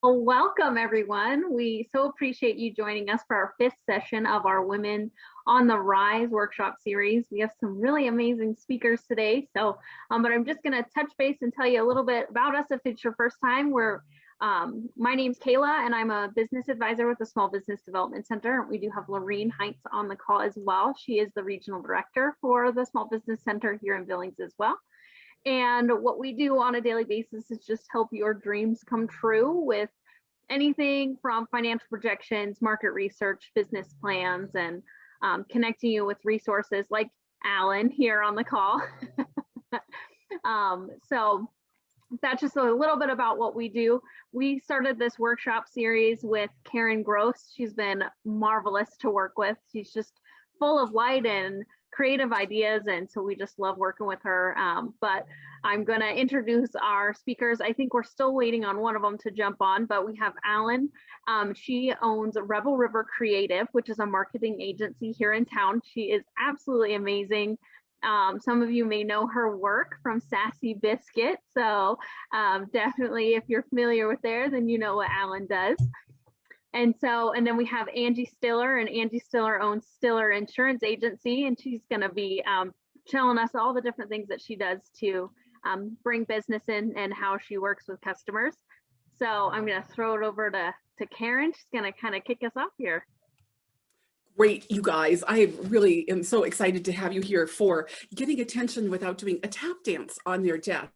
Welcome everyone. We so appreciate you joining us for our 5th session of our Women on the Rise workshop series. We have some really amazing speakers today. But I'm just going to touch base and tell you a little bit about us if it's your first time. My name's Kayla and I'm a business advisor with the Small Business Development Center. We do have Lorene Heinz on the call as well. She is the regional director for the Small Business Center here in Billings as well. And what we do on a daily basis is just help your dreams come true with anything from financial projections, market research, business plans, and connecting you with resources like Allyn here on the call. So that's just a little bit about what we do. We started this workshop series with Karen Gross. She's been marvelous to work with. She's just full of light and creative ideas, and so we just love working with her. But I'm going to introduce our speakers. I think we're still waiting on one of them to jump on, but we have Allyn. She owns Rebel River Creative, which is a marketing agency here in town. She is absolutely amazing. Some of you may know her work from Sassy Biscuit, so definitely if you're familiar with there, then you know what Allyn does. And then we have Angie Stiller, and Angie Stiller owns Stiller Insurance Agency, and she's going to be telling us all the different things that she does to bring business in and how she works with customers. So I'm going to throw it over to Karen. She's going to kind of kick us off here. Great, you guys. I really am so excited to have you here for getting attention without doing a tap dance on their desk.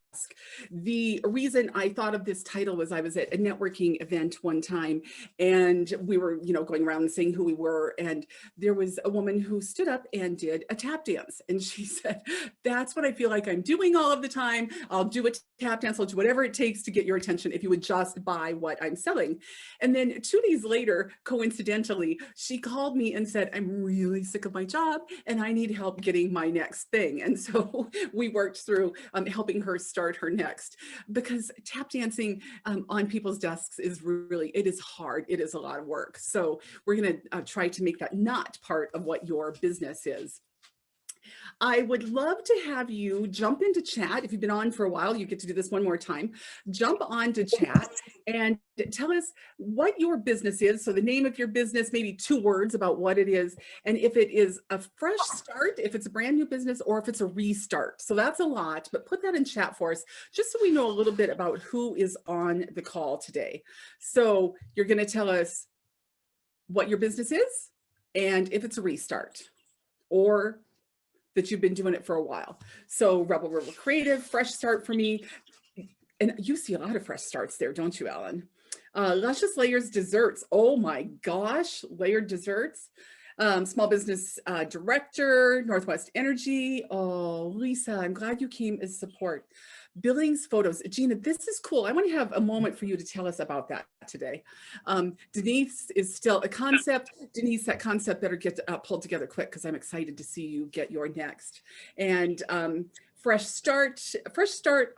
The reason I thought of this title was I was at a networking event one time, and we were, going around and saying who we were, and there was a woman who stood up and did a tap dance, and she said, "That's what I feel like I'm doing all of the time. I'll do a tap dance. I'll do whatever it takes to get your attention if you would just buy what I'm selling." And then 2 days later, coincidentally, she called me and said, "I'm really sick of my job and I need help getting my next thing." And so we worked through helping her start her next, because tap dancing on people's desks is really, it is hard. It is a lot of work. So we're going to try to make that not part of what your business is. I would love to have you jump into chat. If you've been on for a while, you get to do this one more time. Jump onto chat and tell us what your business is. So the name of your business, maybe 2 words about what it is, and if it is a fresh start, if it's a brand new business, or if it's a restart. So that's a lot, but put that in chat for us, just so we know a little bit about who is on the call today. So you're going to tell us what your business is, and if it's a restart, or that you've been doing it for a while. So Rebel River Creative, fresh start for me. And you see a lot of fresh starts there, don't you, Allyn? Luscious Layers Desserts. Oh my gosh, layered desserts. Small Business Director, Northwest Energy. Oh, Lisa, I'm glad you came as support. Billings Photos. Gina, this is cool. I want to have a moment for you to tell us about that today. Denise is still a concept. Denise, that concept better get pulled together quick, because I'm excited to see you get your next. And Fresh Start,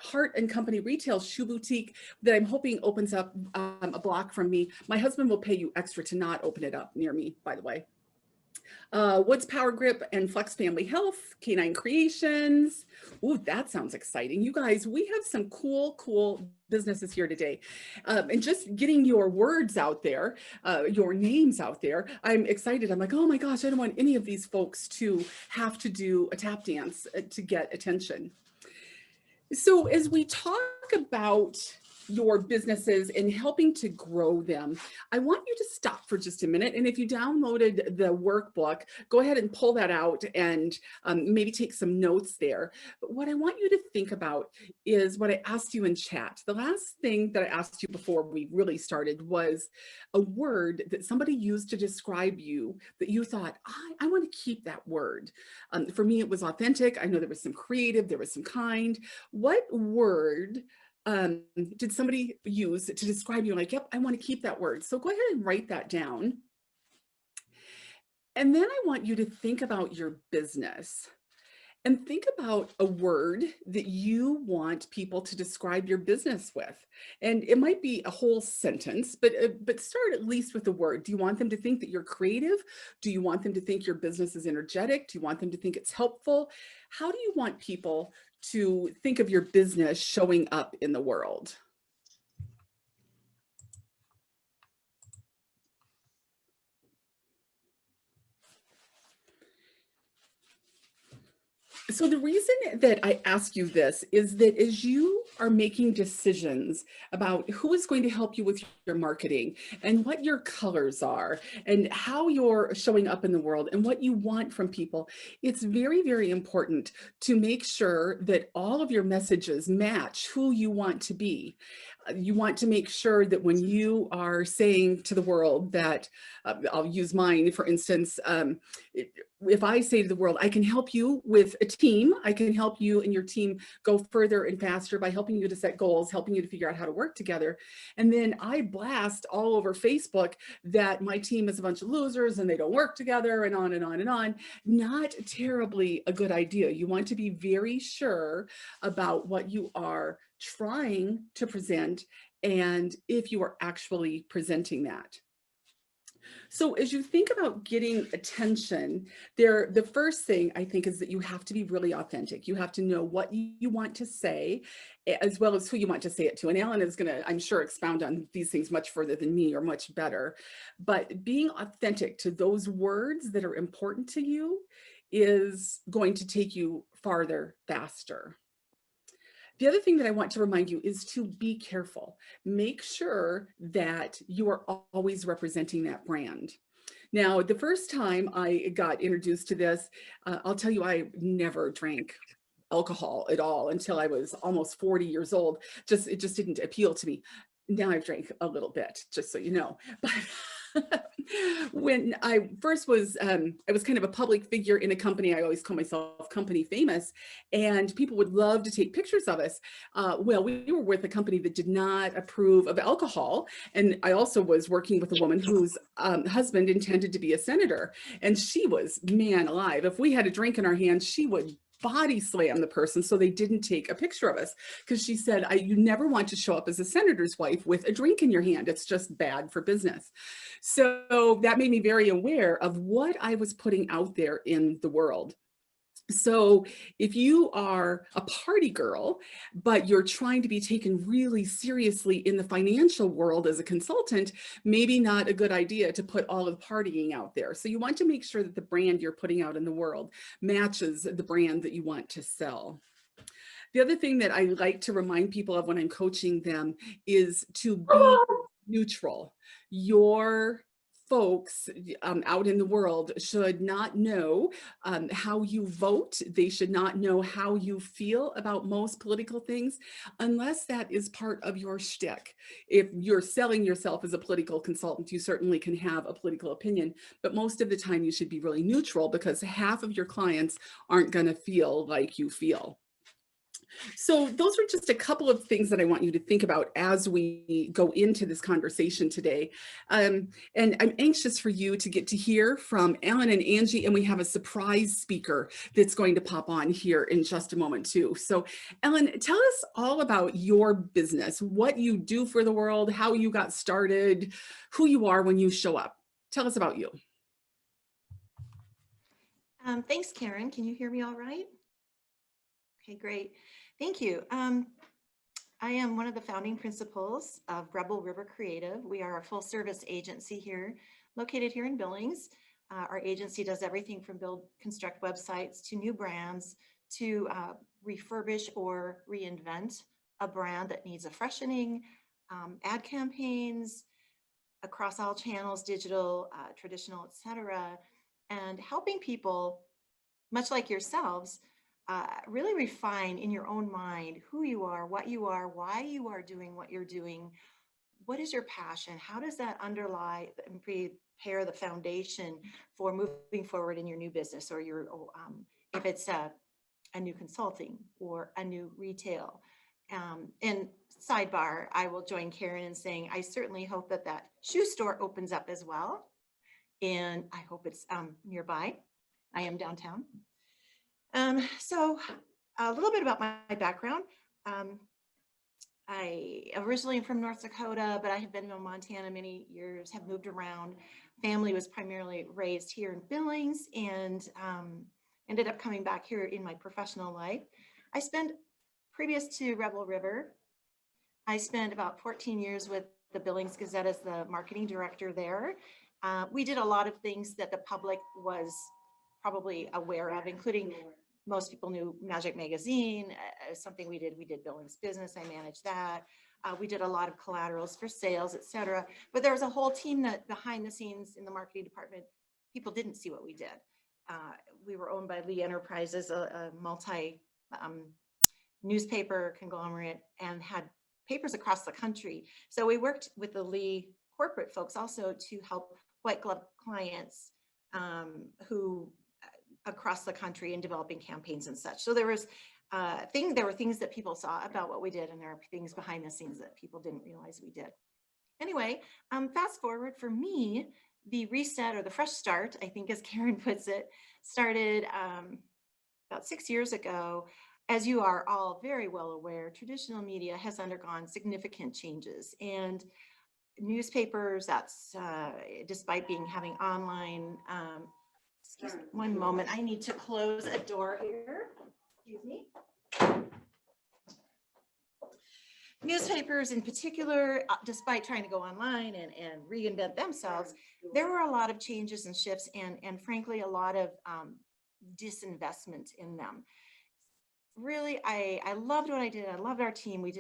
Heart and Company Retail Shoe Boutique that I'm hoping opens up a block from me. My husband will pay you extra to not open it up near me, by the way. Woods Power Grip and Flex Family Health, Canine Creations. Ooh, that sounds exciting. You guys, we have some cool businesses here today. And just getting your words out there, your names out there, I'm excited. I'm like, oh my gosh, I don't want any of these folks to have to do a tap dance to get attention. So as we talk about your businesses and helping to grow them, I want you to stop for just a minute. And if you downloaded the workbook, go ahead and pull that out and maybe take some notes there. But what I want you to think about is what I asked you in chat. The last thing that I asked you before we really started was a word that somebody used to describe you that you thought, I want to keep that word. For me, it was authentic. I know there was some creative, there was some kind. What word did somebody use to describe you? Like, yep, I want to keep that word. So go ahead and write that down. And then I want you to think about your business and think about a word that you want people to describe your business with. And it might be a whole sentence, but start at least with a word. Do you want them to think that you're creative? Do you want them to think your business is energetic? Do you want them to think it's helpful? How do you want people to think of your business showing up in the world? So the reason that I ask you this is that as you are making decisions about who is going to help you with your marketing and what your colors are and how you're showing up in the world and what you want from people, it's very, very important to make sure that all of your messages match who you want to be. You want to make sure that when you are saying to the world that, I'll use mine, for instance, if I say to the world, I can help you with a team, I can help you and your team go further and faster by helping you to set goals, helping you to figure out how to work together. And then I blast all over Facebook that my team is a bunch of losers and they don't work together and on and on and on. Not terribly a good idea. You want to be very sure about what you are trying to present and if you are actually presenting that. So as you think about getting attention, the first thing I think is that you have to be really authentic. You have to know what you want to say, as well as who you want to say it to. And Allyn is going to, I'm sure, expound on these things much further than me, or much better. But being authentic to those words that are important to you is going to take you farther, faster. The other thing that I want to remind you is to be careful. Make sure that you are always representing that brand. Now, the first time I got introduced to this, I'll tell you, I never drank alcohol at all until I was almost 40 years old. It just didn't appeal to me. Now I've drank a little bit, just so you know. But when I first was, I was kind of a public figure in a company. I always call myself company famous, and people would love to take pictures of us. Well, we were with a company that did not approve of alcohol. And I also was working with a woman whose husband intended to be a senator. And she was, man alive, if we had a drink in our hands, she would body slam the person, so they didn't take a picture of us, because she said, you never want to show up as a senator's wife with a drink in your hand. It's just bad for business. So that made me very aware of what I was putting out there in the world. So if you are a party girl, but you're trying to be taken really seriously in the financial world as a consultant, maybe not a good idea to put all of the partying out there. So you want to make sure that the brand you're putting out in the world matches the brand that you want to sell. The other thing that I like to remind people of when I'm coaching them is to be neutral. Your folks out in the world should not know how you vote. They should not know how you feel about most political things, unless that is part of your shtick. If you're selling yourself as a political consultant, you certainly can have a political opinion, but most of the time you should be really neutral, because half of your clients aren't going to feel like you feel. So those are just a couple of things that I want you to think about as we go into this conversation today. And I'm anxious for you to get to hear from Allyn and Angie, and we have a surprise speaker that's going to pop on here in just a moment too. So Allyn, tell us all about your business, what you do for the world, how you got started, who you are when you show up. Tell us about you. Thanks, Karen. Can you hear me all right? Okay, great. Thank you. I am one of the founding principals of Rebel River Creative. We are a full service agency here, located here in Billings. Our agency does everything from construct websites to new brands, to refurbish or reinvent a brand that needs a freshening, ad campaigns across all channels, digital, traditional, etc., and helping people, much like yourselves, really refine in your own mind who you are, why you are doing what you're doing, what is your passion, how does that underlie and prepare the foundation for moving forward in your new business, or your, if it's a new consulting or a new retail. And sidebar, I will join Karen in saying, I certainly hope that that shoe store opens up as well. And I hope it's nearby. I am downtown. So a little bit about my background. I originally am from North Dakota, but I have been in Montana many years, have moved around. Family was primarily raised here in Billings, and ended up coming back here in my professional life. I spent, previous to Rebel River, I spent about 14 years with the Billings Gazette as the marketing director there. We did a lot of things that the public was probably aware of, including most people knew Magic Magazine, something we did Billings Business. I managed that. We did a lot of collaterals for sales, et cetera. But there was a whole team that behind the scenes in the marketing department, people didn't see what we did. We were owned by Lee Enterprises, a multi newspaper conglomerate, and had papers across the country. So we worked with the Lee corporate folks also to help white glove clients who across the country in developing campaigns and such. So there were things that people saw about what we did, and there are things behind the scenes that people didn't realize we did. Anyway, fast forward for me, the reset or the fresh start, I think as Karen puts it, started about 6 years ago. As you are all very well aware, traditional media has undergone significant changes, and newspapers, that's despite having online, excuse me, one moment, I need to close a door here, excuse me. Newspapers in particular, despite trying to go online and reinvent themselves, there were a lot of changes and shifts, and frankly, a lot of disinvestment in them. Really, I loved what I did. I loved our team. We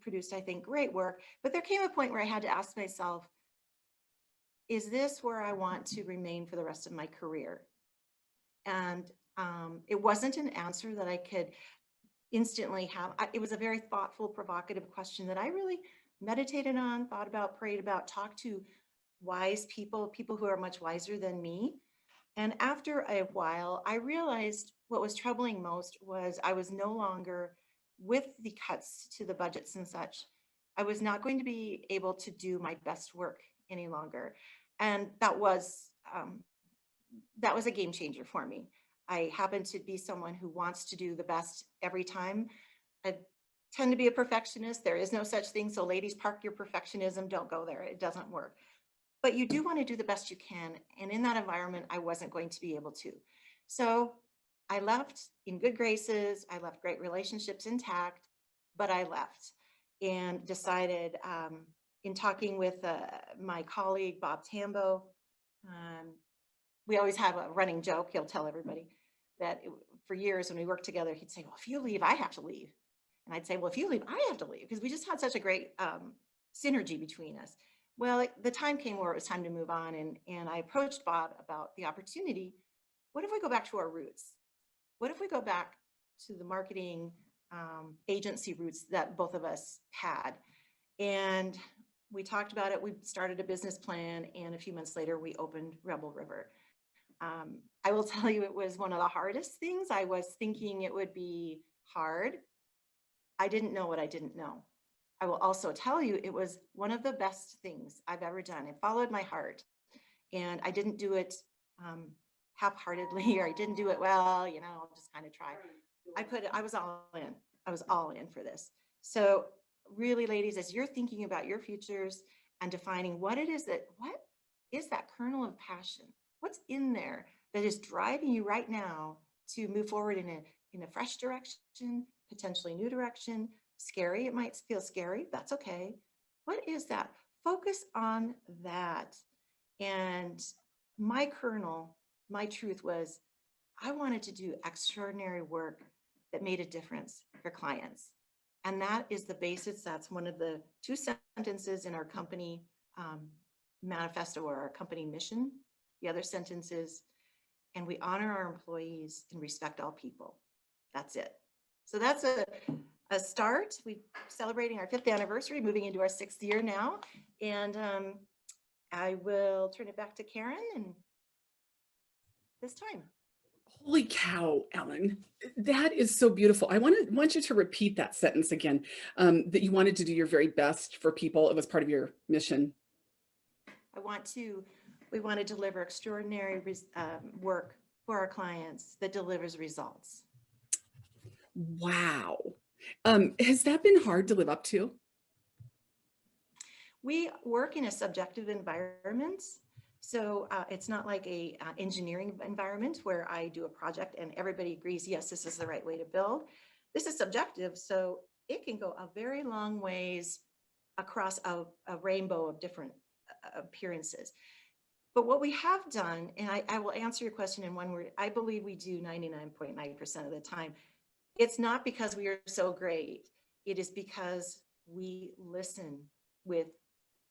produced, I think, great work, but there came a point where I had to ask myself, is this where I want to remain for the rest of my career? And it wasn't an answer that I could instantly have. It was a very thoughtful, provocative question that I really meditated on, thought about, prayed about, talked to wise people who are much wiser than me. And after a while, I realized what was troubling most was I was no longer, with the cuts to the budgets and such, I was not going to be able to do my best work any longer. And that was a game changer for me. I happen to be someone who wants to do the best every time. I tend to be a perfectionist. There is no such thing. So ladies, park your perfectionism. Don't go there. It doesn't work. But you do want to do the best you can. And in that environment, I wasn't going to be able to. So I left in good graces. I left great relationships intact, but I left and decided in talking with my colleague, Bob Tambo, we always have a running joke. He'll tell everybody that for years when we worked together, he'd say, well, if you leave, I have to leave. And I'd say, well, if you leave, I have to leave, because we just had such a great synergy between us. Well, the time came where it was time to move on, and I approached Bob about the opportunity. What if we go back to our roots? What if we go back to the marketing agency roots that both of us had? And we talked about it. We started a business plan, and a few months later, we opened Rebel River. I will tell you, it was one of the hardest things. I was thinking it would be hard. I didn't know what I didn't know. I will also tell you, it was one of the best things I've ever done. It followed my heart, and I didn't do it half-heartedly, or I didn't do it well, you know, I'll just kind of try. I was all in. I was all in for this. So really, ladies, as you're thinking about your futures and defining what is that kernel of passion? What's in there that is driving you right now to move forward in a fresh direction, potentially new direction? Scary, it might feel scary, that's okay. What is that? Focus on that. And my kernel, my truth was, I wanted to do extraordinary work that made a difference for clients. And that is the basis. That's one of the 2 sentences in our company manifesto, or our company mission. The other sentence is, and we honor our employees and respect all people. That's it. So that's a start. We're celebrating our 5th anniversary, moving into our 6th year now. And I will turn it back to Karen and this time. Holy cow, Allyn, that is so beautiful. I want you to repeat that sentence again, that you wanted to do your very best for people. It was part of your mission. We want to deliver extraordinary work for our clients that delivers results. Wow. Has that been hard to live up to? We work in a subjective environment. So it's not like a engineering environment where I do a project and everybody agrees, yes, this is the right way to build. This is subjective, so it can go a very long ways across a rainbow of different appearances. But what we have done, and I will answer your question in one word, I believe we do 99.9% of the time. It's not because we are so great. It is because we listen with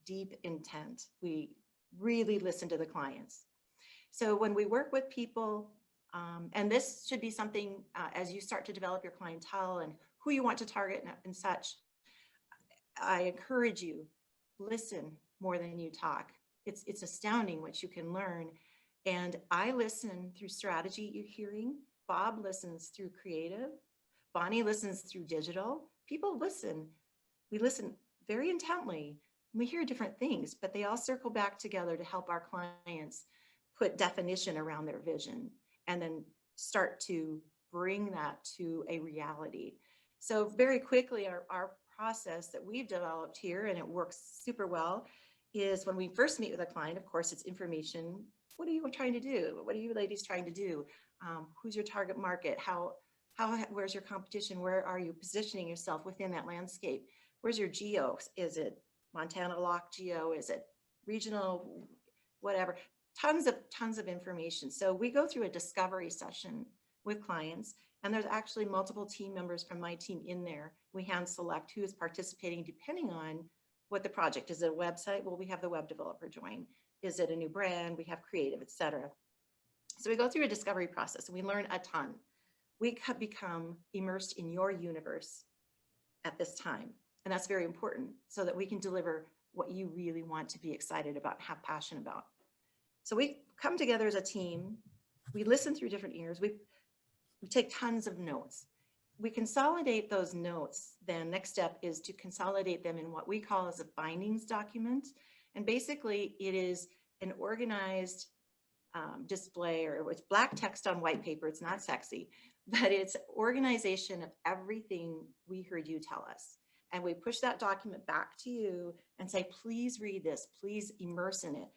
deep intent. We really listen to the clients. So when we work with people, and this should be something as you start to develop your clientele and who you want to target and such, I encourage you, listen more than you talk. It's astounding what you can learn. And I listen through strategy you're hearing. Bob listens through creative. Bonnie listens through digital. People listen. We listen very intently. We hear different things, but they all circle back together to help our clients put definition around their vision and then start to bring that to a reality. So very quickly, our process that we've developed here, and it works super well, is when we first meet with a client, of course, it's information. What are you trying to do? What are you ladies trying to do? Who's your target market? Where's your competition? Where are you positioning yourself within that landscape? Where's your geo? Is it Montana lock geo? Is it regional? Whatever. Tons of information. So we go through a discovery session with clients, and there's actually multiple team members from my team in there. We hand select who is participating depending on what the project is. It a website? Well, we have the web developer join. Is it a new brand? We have creative, etc. So we go through a discovery process and we learn a ton. We have become immersed in your universe at this time. And that's very important so that we can deliver what you really want to be excited about, have passion about. So we come together as a team. We listen through different ears. We take tons of notes. We consolidate those notes. Then next step is to consolidate them in what we call as a findings document. And basically it is an organized display, or it's black text on white paper. It's not sexy, but it's organization of everything we heard you tell us. And we push that document back to you and say, please read this, please immerse in it.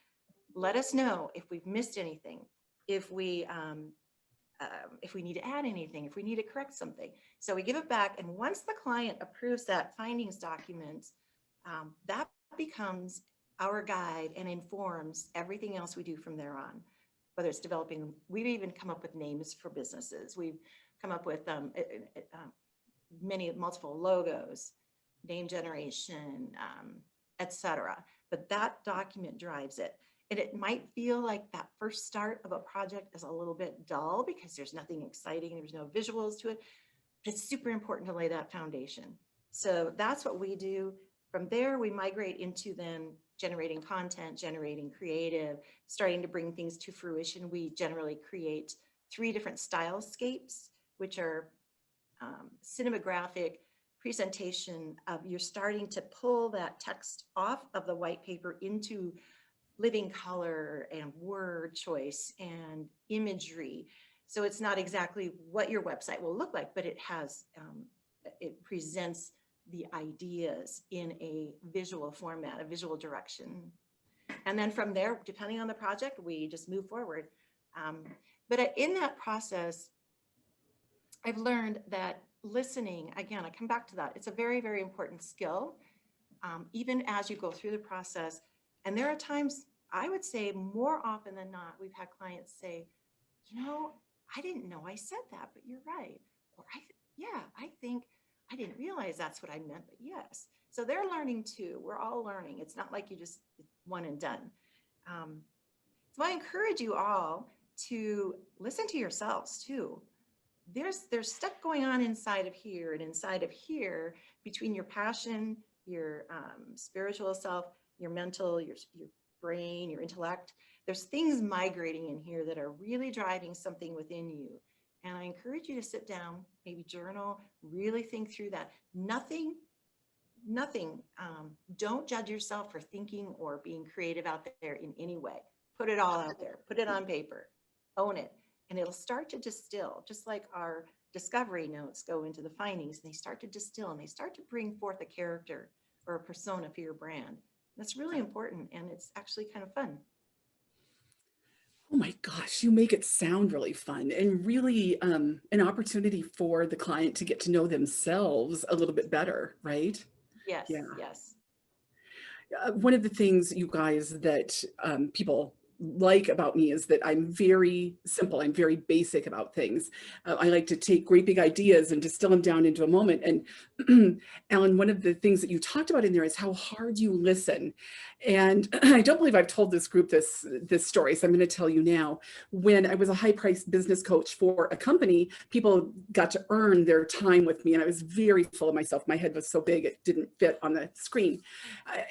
Let us know if we've missed anything, if we need to add anything, if we need to correct something. So we give it back. And once the client approves that findings document, that becomes our guide and informs everything else we do from there on. Whether it's developing, we've even come up with names for businesses. We've come up with multiple logos, name generation, etc. But that document drives it. And it might feel like that first start of a project is a little bit dull because there's nothing exciting, there's no visuals to it, but it's super important to lay that foundation. So that's what we do. From there, we migrate into then generating content, generating creative, starting to bring things to fruition. We generally create 3 different stylescapes, which are cinematographic presentation of you're starting to pull that text off of the white paper into living color and word choice and imagery. So it's not exactly what your website will look like, but it has, it presents the ideas in a visual format, a visual direction. And then from there, depending on the project, we just move forward. But in that process, I've learned that listening, again, I come back to that. It's a very, very important skill, even as you go through the process. And there are times, I would say more often than not, we've had clients say, you know, I didn't know I said that, but you're right. Or I think I didn't realize that's what I meant, but yes. So they're learning too. We're all learning. It's not like you just one and done. So I encourage you all to listen to yourselves too. There's stuff going on inside of here and inside of here between your passion, your spiritual self, your mental, your brain, your intellect. There's things migrating in here that are really driving something within you. And I encourage you to sit down, maybe journal, really think through that. Nothing, don't judge yourself for thinking or being creative out there in any way. Put it all out there, put it on paper, own it, and it'll start to distill, just like our discovery notes go into the findings, and they start to distill and they start to bring forth a character or a persona for your brand. That's really important, and it's actually kind of fun. Oh my gosh, you make it sound really fun and really an opportunity for the client to get to know themselves a little bit better, right? Yes, Yeah. yes. One of the things, you guys, that people like about me is that I'm very simple. I'm very basic about things. I like to take great big ideas and distill them down into a moment. And Allyn, one of the things that you talked about in there is how hard you listen. And I don't believe I've told this group this story, so I'm going to tell you now. When I was a high-priced business coach for a company, people got to earn their time with me, and I was very full of myself. My head was so big it didn't fit on the screen.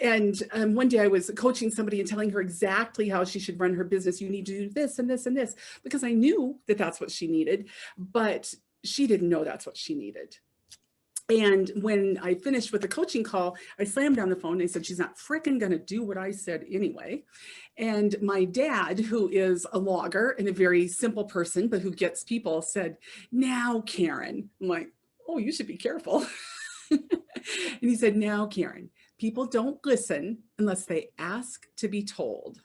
And one day I was coaching somebody and telling her exactly how she should run her business. You need to do this and this and this, because I knew that that's what she needed, but she didn't know that's what she needed. And when I finished with the coaching call, I slammed down the phone and I said, she's not fricking going to do what I said anyway. And my dad, who is a logger and a very simple person, but who gets people, said, now, Karen. I'm like, oh, you should be careful. And he said, now, Karen, people don't listen unless they ask to be told.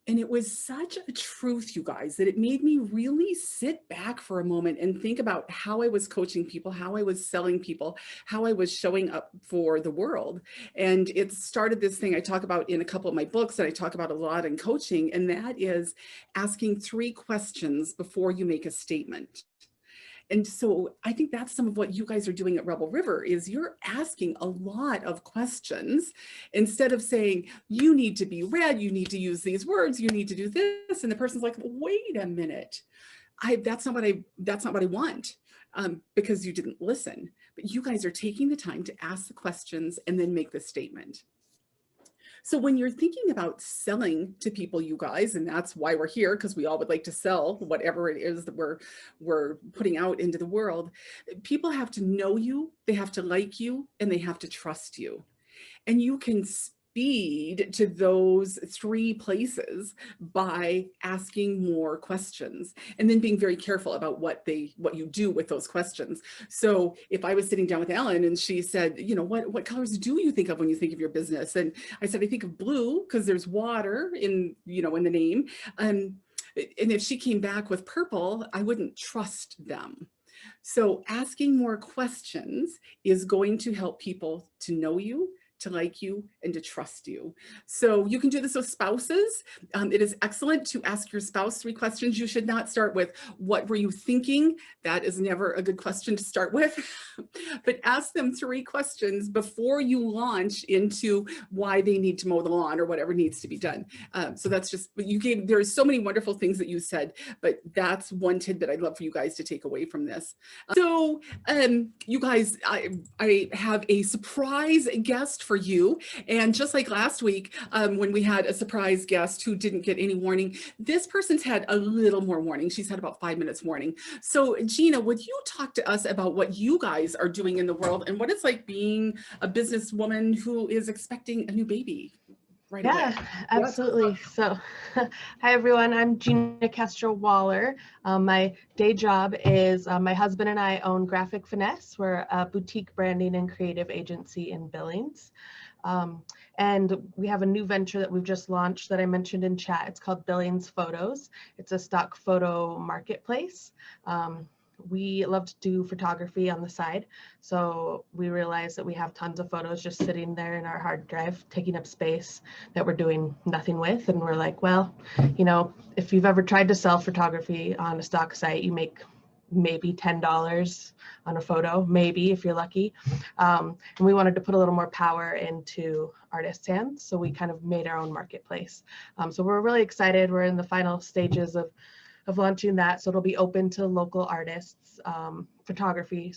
And it was such a truth, you guys, that it made me really sit back for a moment and think about how I was coaching people, how I was selling people, how I was showing up for the world. And it started this thing I talk about in a couple of my books that I talk about a lot in coaching, and that is asking 3 questions before you make a statement. And so I think that's some of what you guys are doing at Rebel River is you're asking a lot of questions instead of saying, you need to be read, you need to use these words, you need to do this. And the person's like, wait a minute, that's not what I want, because you didn't listen. But you guys are taking the time to ask the questions and then make the statement. So when you're thinking about selling to people, you guys, and that's why we're here, because we all would like to sell whatever it is that we're putting out into the world, people have to know you, they have to like you, and they have to trust you. And you can speed to those 3 places by asking more questions and then being very careful about what you do with those questions. So if I was sitting down with Allyn and she said, you know, what colors do you think of when you think of your business? And I said, I think of blue because there's water in the name. And if she came back with purple, I wouldn't trust them. So asking more questions is going to help people to know you, to like you, and to trust you. So you can do this with spouses. It is excellent to ask your spouse 3 questions. You should not start with, what were you thinking? That is never a good question to start with. But ask them 3 questions before you launch into why they need to mow the lawn or whatever needs to be done. So that's just, there's so many wonderful things that you said, but that's one tidbit I'd love for you guys to take away from this. So you guys, I have a surprise guest for you. And just like last week, when we had a surprise guest who didn't get any warning, this person's had a little more warning. She's had about 5 minutes warning. So Gina, would you talk to us about what you guys are doing in the world and what it's like being a businesswoman who is expecting a new baby? Right away. Yeah, absolutely. So, hi everyone, I'm Gina Castro-Waller. My day job is my husband and I own Graphic Finesse. We're a boutique branding and creative agency in Billings. And we have a new venture that we've just launched that I mentioned in chat. It's called Billings Photos. It's a stock photo marketplace. We love to do photography on the side. So we realized that we have tons of photos just sitting there in our hard drive, taking up space that we're doing nothing with. And we're like, well, you know, if you've ever tried to sell photography on a stock site, you make maybe $10 on a photo, maybe if you're lucky. And we wanted to put a little more power into artists' hands. So we kind of made our own marketplace. So we're really excited. We're in the final stages of launching that. So it'll be open to local artists, photography,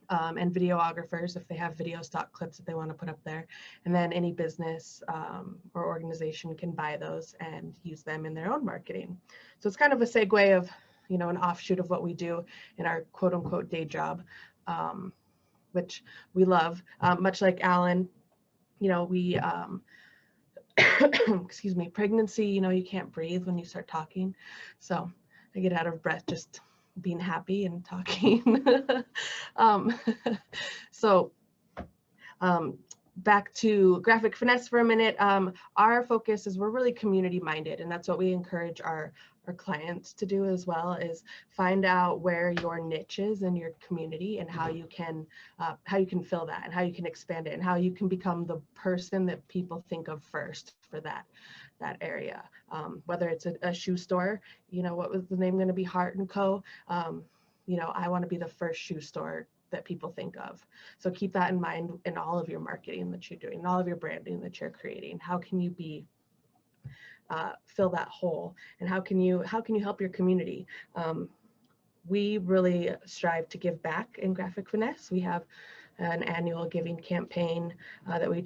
and videographers if they have video stock clips that they want to put up there. And then any business or organization can buy those and use them in their own marketing. So it's kind of a segue of, you know, an offshoot of what we do in our quote unquote day job, which we love. Much like Allyn, you know, we, excuse me, pregnancy, you know, you can't breathe when you start talking. So I get out of breath just being happy and talking. Back to Graphic Finesse for a minute. Our focus is we're really community minded, and that's what we encourage our clients to do as well is find out where your niche is in your community and how you can fill that and how you can expand it and how you can become the person that people think of first for that area. Whether it's a shoe store, you know, what was the name going to be? Heart and Co. You know, I want to be the first shoe store that people think of. So keep that in mind in all of your marketing that you're doing, all of your branding that you're creating. How can you fill that hole, and how can you help your community? We really strive to give back in Graphic Finesse. We have an annual giving campaign that we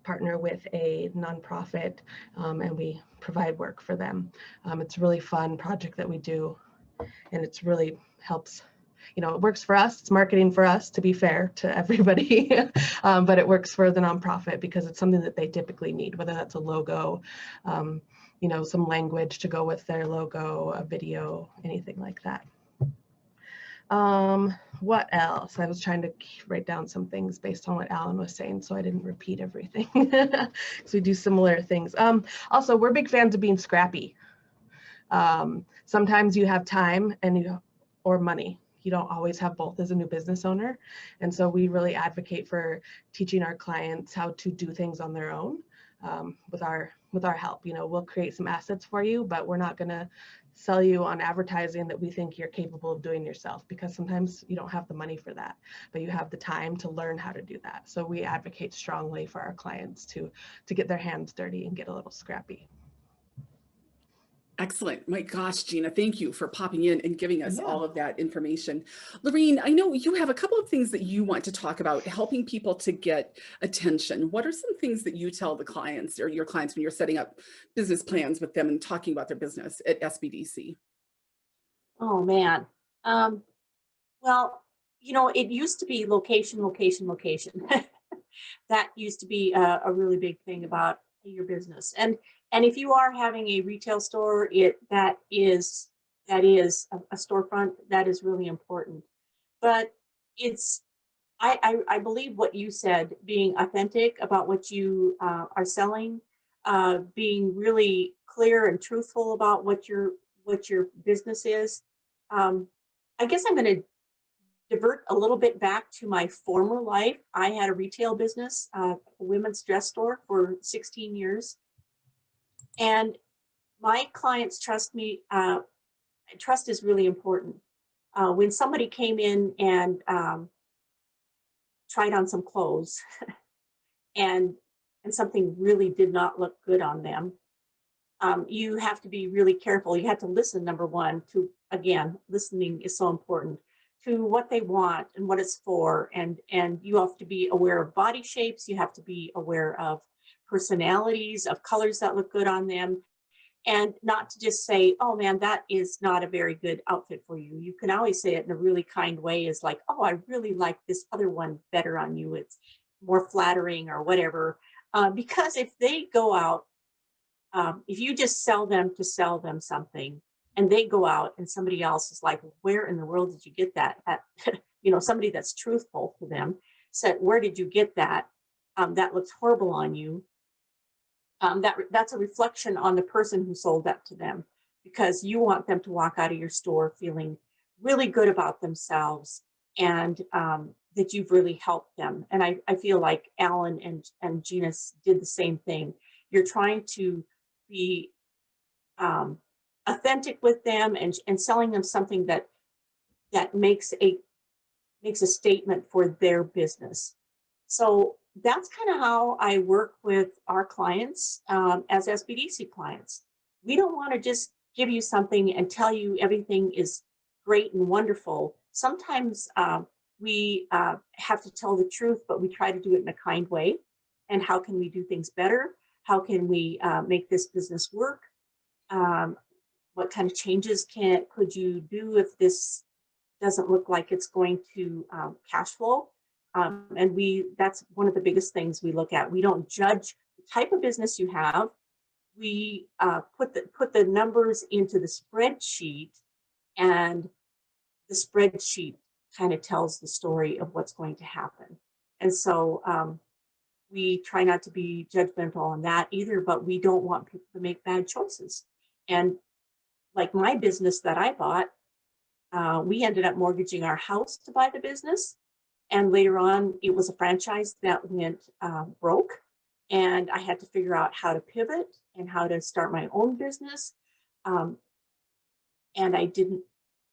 partner with a nonprofit, and we provide work for them. It's a really fun project that we do, and it's really helps. You know, it works for us. It's marketing for us, to be fair to everybody, but it works for the nonprofit because it's something that they typically need, whether that's a logo, you know, some language to go with their logo, a video, anything like that. What else? I was trying to write down some things based on what Allyn was saying, so I didn't repeat everything because we do similar things. Also, we're big fans of being scrappy. Sometimes you have time or money. You don't always have both as a new business owner. And so we really advocate for teaching our clients how to do things on their own with our help. You know, we'll create some assets for you, but we're not going to sell you on advertising that we think you're capable of doing yourself, because sometimes you don't have the money for that, but you have the time to learn how to do that. So we advocate strongly for our clients to get their hands dirty and get a little scrappy. Excellent. My gosh, Gina, thank you for popping in and giving us all of that information. Lorene, I know you have a couple of things that you want to talk about, helping people to get attention. What are some things that you tell the clients or your clients when you're setting up business plans with them and talking about their business at SBDC? Oh, man. Well, you know, it used to be location, location, location. That used to be a really big thing about your business. And if you are having a retail store, that is a storefront, that is really important. But I believe what you said, being authentic about what you are selling, being really clear and truthful about what your business is. I guess I'm going to divert a little bit back to my former life. I had a retail business, a women's dress store for 16 years. And my clients trust me. Trust is really important. When somebody came in and tried on some clothes and something really did not look good on them, you have to be really careful. You have to listen, number one, to, again, listening is so important, to what they want and what it's for. And you have to be aware of body shapes. You have to be aware of personalities, of colors that look good on them, and not to just say, oh man, that is not a very good outfit for you. You can always say it in a really kind way, is like, oh, I really like this other one better on you. It's more flattering or whatever. Because if they go out, if you just sell them to sell them something, and they go out and somebody else is like, where in the world did you get that? You know, somebody that's truthful to them said, where did you get that? That looks horrible on you. That's a reflection on the person who sold that to them, because you want them to walk out of your store feeling really good about themselves, and that you've really helped them. And I feel like Allyn and Gina did the same thing. You're trying to be authentic with them and selling them something that makes a statement for their business. So that's kind of how I work with our clients as SBDC clients. We don't want to just give you something and tell you everything is great and wonderful. Sometimes we have to tell the truth, but we try to do it in a kind way. And how can we do things better? How can we make this business work? What kind of changes could you do if this doesn't look like it's going to cash flow? And that's one of the biggest things we look at. We don't judge the type of business you have. We put the numbers into the spreadsheet, and the spreadsheet kind of tells the story of what's going to happen. And so we try not to be judgmental on that either, but we don't want people to make bad choices. And like my business that I bought, we ended up mortgaging our house to buy the business. And later on, it was a franchise that went broke. And I had to figure out how to pivot and how to start my own business. And I didn't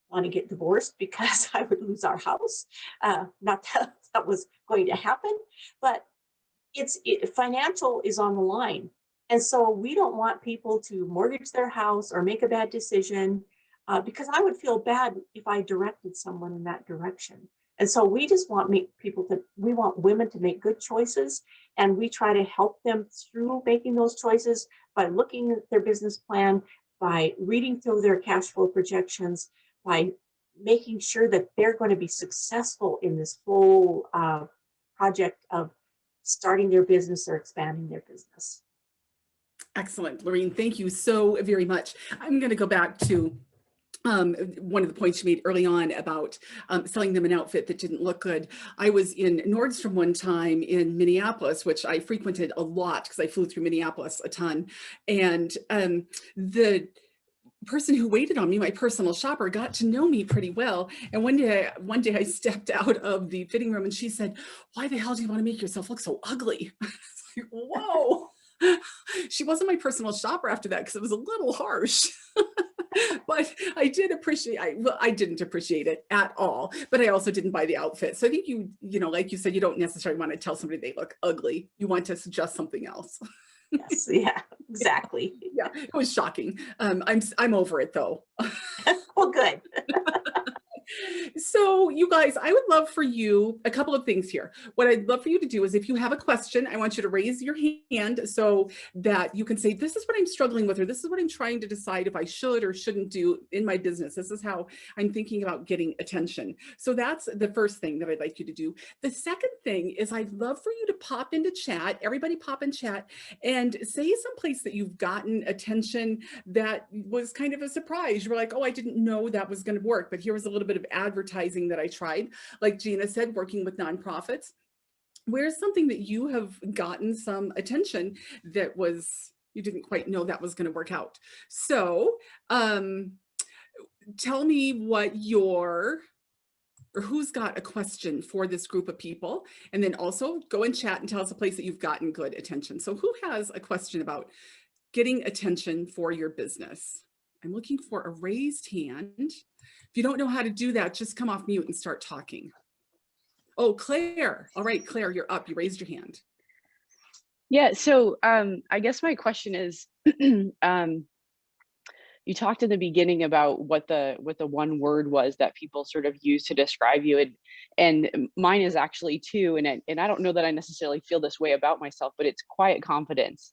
want to get divorced because I would lose our house. Not that that was going to happen, but financial is on the line. And so we don't want people to mortgage their house or make a bad decision because I would feel bad if I directed someone in that direction. And so we just want we want women to make good choices, and we try to help them through making those choices by looking at their business plan, by reading through their cash flow projections, by making sure that they're going to be successful in this whole project of starting their business or expanding their business. Excellent, Lorene. Thank you so very much. I'm going to go back to one of the points you made early on about selling them an outfit that didn't look good. I was in Nordstrom one time in Minneapolis, which I frequented a lot because I flew through Minneapolis a ton. And the person who waited on me, my personal shopper, got to know me pretty well. And one day I stepped out of the fitting room and she said, "Why the hell do you want to make yourself look so ugly?" I was like, whoa. She wasn't my personal shopper after that because it was a little harsh. But I did appreciate, I didn't appreciate it at all, but I also didn't buy the outfit. So I think like you said, you don't necessarily want to tell somebody they look ugly. You want to suggest something else. Yes, yeah, exactly. Yeah, it was shocking. I'm over it though. Well, good. So you guys, I would love for you a couple of things here. What I'd love for you to do is if you have a question, I want you to raise your hand so that you can say, this is what I'm struggling with, or this is what I'm trying to decide if I should or shouldn't do in my business. This is how I'm thinking about getting attention. So that's the first thing that I'd like you to do. The second thing is I'd love for you to pop into chat, everybody pop in chat, and say someplace that you've gotten attention that was kind of a surprise. You were like, oh, I didn't know that was going to work, but here was a little bit of advertising that I tried. Like Gina said, working with nonprofits. Where's something that you have gotten some attention that you didn't quite know that was going to work out? So tell me who's got a question for this group of people, and then also go and chat and tell us a place that you've gotten good attention. So who has a question about getting attention for your business? I'm looking for a raised hand. If you don't know how to do that, just come off mute and start talking. Oh, Claire. All right, Claire, you're up. You raised your hand. Yeah, so I guess my question is, you talked in the beginning about what the one word was that people sort of use to describe you, and mine is actually two, and I don't know that I necessarily feel this way about myself, but it's quiet confidence.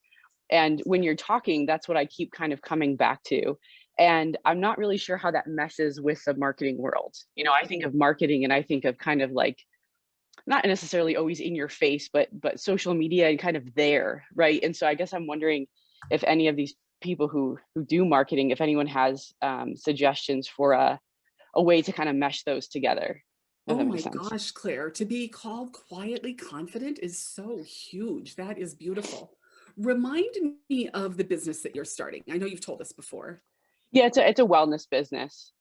And when you're talking, that's what I keep kind of coming back to. And I'm not really sure how that meshes with the marketing world. I think of marketing and I think of kind of like, not necessarily always in your face, but social media and kind of there, right? And so I guess I'm wondering if any of these people who do marketing, if anyone has suggestions for a way to kind of mesh those together. Oh my gosh, Claire, to be called quietly confident is so huge. That is beautiful. Remind me of the business that you're starting. I know you've told us before. Yeah, it's a wellness business.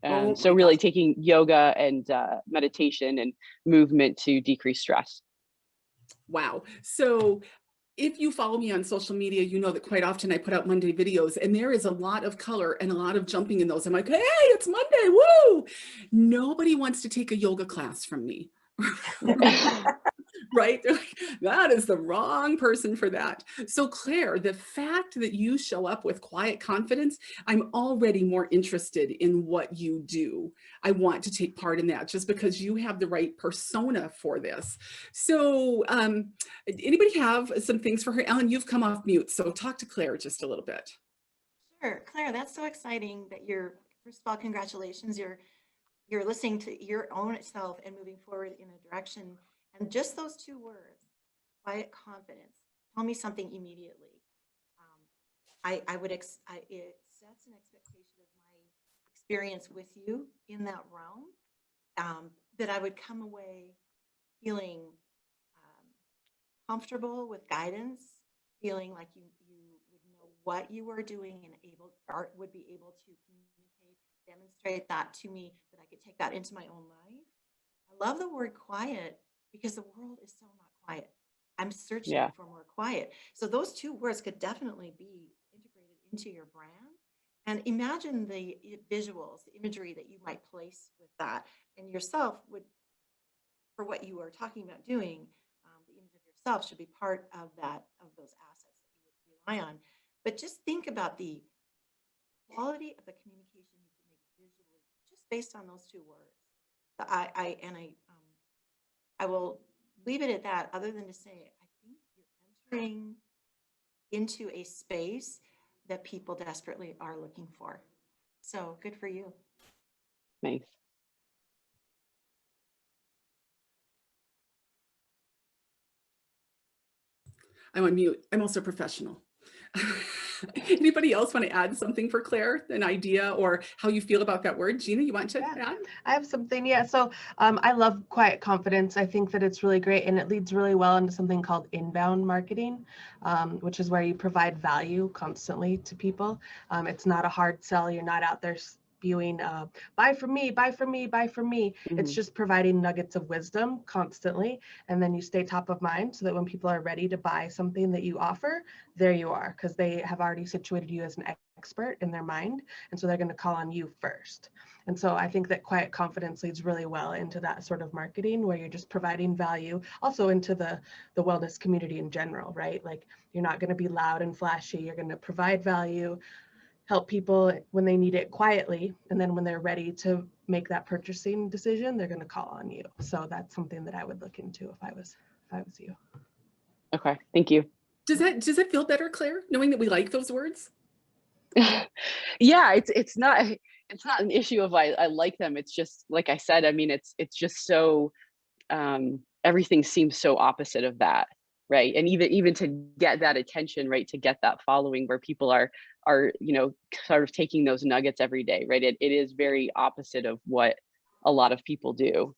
So really taking yoga and meditation and movement to decrease stress. Wow. So if you follow me on social media, you know that quite often I put out Monday videos and there is a lot of color and a lot of jumping in those. I'm like, hey, it's Monday, woo! Nobody wants to take a yoga class from me. Right? They're like, that is the wrong person for that. So Claire, the fact that you show up with quiet confidence, I'm already more interested in what you do. I want to take part in that just because you have the right persona for this. So anybody have some things for her? Ellen, you've come off mute, so talk to Claire just a little bit. Sure, Claire, that's so exciting that first of all, congratulations. You're listening to your own self and moving forward in a direction. And just those two words, quiet confidence, tell me something immediately. It sets an expectation of my experience with you in that realm, that I would come away feeling comfortable with guidance, feeling like you would know what you are doing and would be able to communicate, demonstrate that to me, that I could take that into my own life. I love the word quiet because the world is so not quiet. I'm searching Yeah. for more quiet. So those two words could definitely be integrated into your brand. And imagine the visuals, the imagery that you might place with that, and yourself would, for what you are talking about doing, the image of yourself should be part of that, of those assets that you would rely on. But just think about the quality of the communication you can make visually, just based on those two words. So I will leave it at that, other than to say, I think you're entering into a space that people desperately are looking for. So good for you. Nice. I'm on mute. I'm also professional. Anybody else want to add something for Claire, an idea or how you feel about that word? Gina, you want to add? I have something. Yeah. So I love quiet confidence. I think that it's really great, and it leads really well into something called inbound marketing, which is where you provide value constantly to people. It's not a hard sell. You're not out there spewing buy from me, buy from me, buy from me. It's just providing nuggets of wisdom constantly, and then you stay top of mind so that when people are ready to buy something that you offer, there you are, because they have already situated you as an expert in their mind, and so they're going to call on you first. And so I think that quiet confidence leads really well into that sort of marketing where you're just providing value, also into the wellness community in general, right? Like, you're not going to be loud and flashy. You're going to provide value, help people when they need it quietly, and then when they're ready to make that purchasing decision, they're going to call on you. So that's something that I would look into if I was you. Okay, thank you. Does it feel better, Claire, knowing that we like those words? Yeah, it's not an issue of I like them. It's just, like I said, I mean, it's just so everything seems so opposite of that, right? And even to get that attention, right, to get that following where people are sort of taking those nuggets every day, right? It is very opposite of what a lot of people do.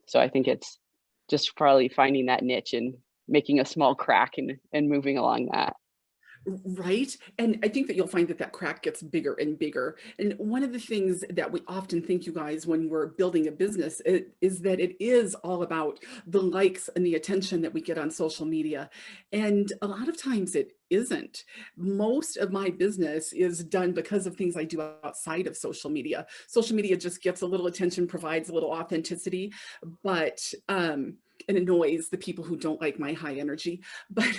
So I think it's just probably finding that niche and making a small crack and moving along that. Right. And I think that you'll find that that crack gets bigger and bigger. And one of the things that we often think, you guys, when we're building a business is that it is all about the likes and the attention that we get on social media. And a lot of times it isn't. Most of my business is done because of things I do outside of social media. Social media just gets a little attention, provides a little authenticity, but it annoys the people who don't like my high energy. But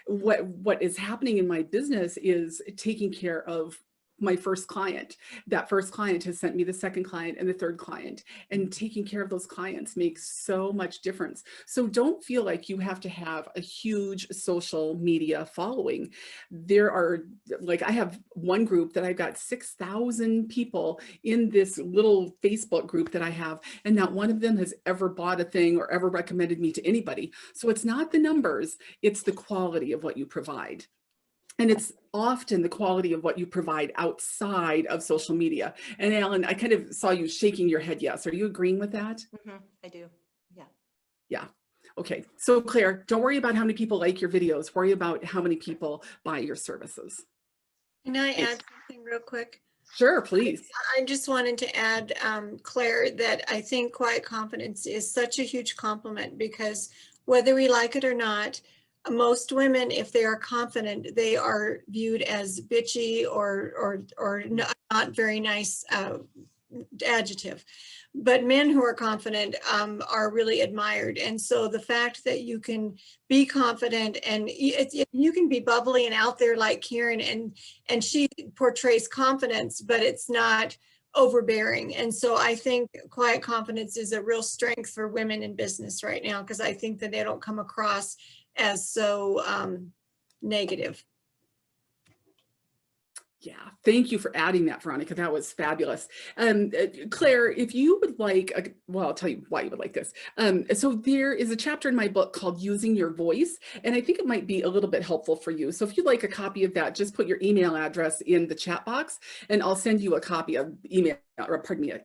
what is happening in my business is taking care of my first client. That first client has sent me the second client and the third client, and taking care of those clients makes so much difference. So don't feel like you have to have a huge social media following. There are, like, I have one group that I've got 6,000 people in this little Facebook group that I have, and not one of them has ever bought a thing or ever recommended me to anybody. So it's not the numbers, it's the quality of what you provide. And it's often the quality of what you provide outside of social media. And Allyn, I kind of saw you shaking your head. Yes. Are you agreeing with that? I do. Yeah. Yeah. Okay. So Claire, don't worry about how many people like your videos. Worry about how many people buy your services. Can I add something real quick? Sure, please. I just wanted to add, Claire, that I think quiet confidence is such a huge compliment, because whether we like it or not, most women, if they are confident, they are viewed as bitchy or not very nice adjective. But men who are confident are really admired. And so the fact that you can be confident and you can be bubbly and out there like Karen, and she portrays confidence, but it's not overbearing. And so I think quiet confidence is a real strength for women in business right now, because I think that they don't come across as so negative. Yeah, thank you for adding that, Veronica. That was fabulous. Claire, if you would like, well, I'll tell you why you would like this. So there is a chapter in my book called Using Your Voice, and I think it might be a little bit helpful for you. So if you'd like a copy of that, just put your email address in the chat box, and I'll send you a copy of an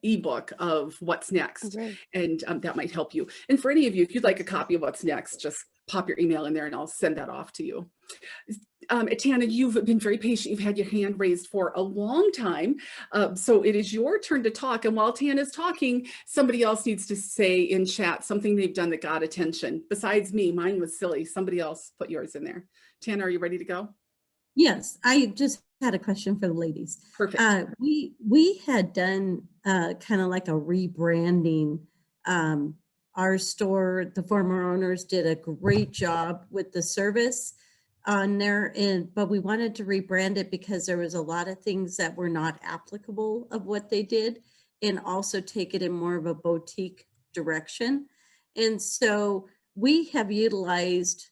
ebook of what's next. Okay. And that might help you. And for any of you, if you'd like a copy of what's next, just pop your email in there and I'll send that off to you. Tana, you've been very patient. You've had your hand raised for a long time. So it is your turn to talk. And while Tana's talking, somebody else needs to say in chat something they've done that got attention. Besides me, mine was silly. Somebody else put yours in there. Tana, are you ready to go? Yes, I just had a question for the ladies. Perfect. We had done kind of like a rebranding. Our store, the former owners did a great job with the service on there, but we wanted to rebrand it because there was a lot of things that were not applicable of what they did, and also take it in more of a boutique direction. And so we have utilized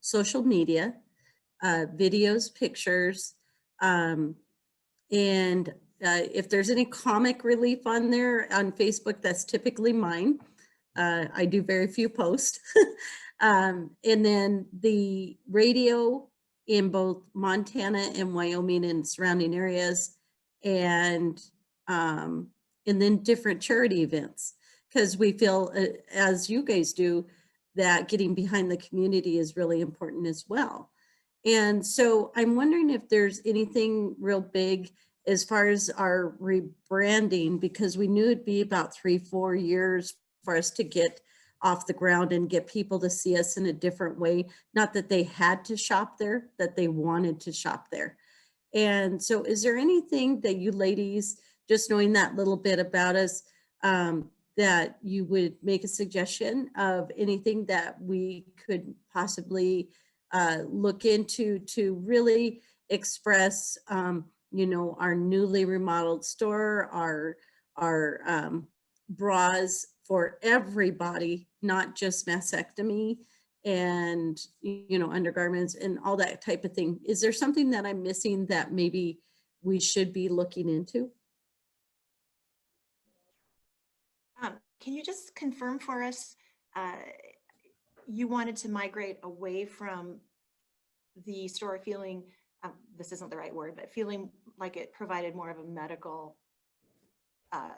social media, videos, pictures, and if there's any comic relief on there on Facebook, that's typically mine. I do very few posts. And then the radio in both Montana and Wyoming and surrounding areas, and then different charity events, because we feel, as you guys do, that getting behind the community is really important as well. And so I'm wondering if there's anything real big as far as our rebranding, because we knew it'd be about 3-4 years for us to get off the ground and get people to see us in a different way. Not that they had to shop there, that they wanted to shop there. And so is there anything that you ladies, just knowing that little bit about us, that you would make a suggestion of anything that we could possibly look into to really express, our newly remodeled store, our bras for everybody, not just mastectomy, and undergarments and all that type of thing? Is there something that I'm missing that maybe we should be looking into? Can you just confirm for us, you wanted to migrate away from the store feeling, this isn't the right word, but feeling like it provided more of a medical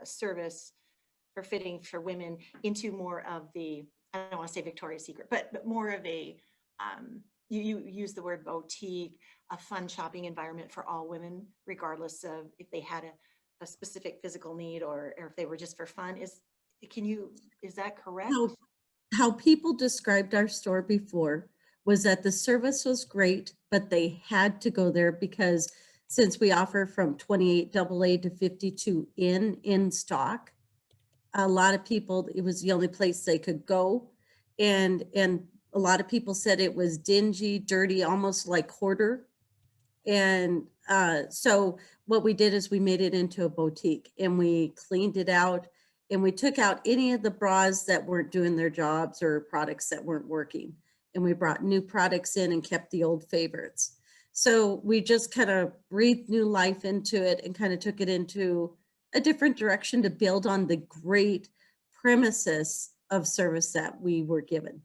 service for fitting for women, into more of the, I don't want to say Victoria's Secret, but more of a, you use the word boutique, a fun shopping environment for all women, regardless of if they had a specific physical need or if they were just for fun. Is that correct? How people described our store before was that the service was great, but they had to go there because since we offer from 28 AA to 52 in stock, a lot of people, it was the only place they could go. And a lot of people said it was dingy, dirty, almost like hoarder. And so what we did is we made it into a boutique, and we cleaned it out, and we took out any of the bras that weren't doing their jobs or products that weren't working. And we brought new products in and kept the old favorites. So we just kind of breathed new life into it and kind of took it into a different direction to build on the great premises of service that we were given.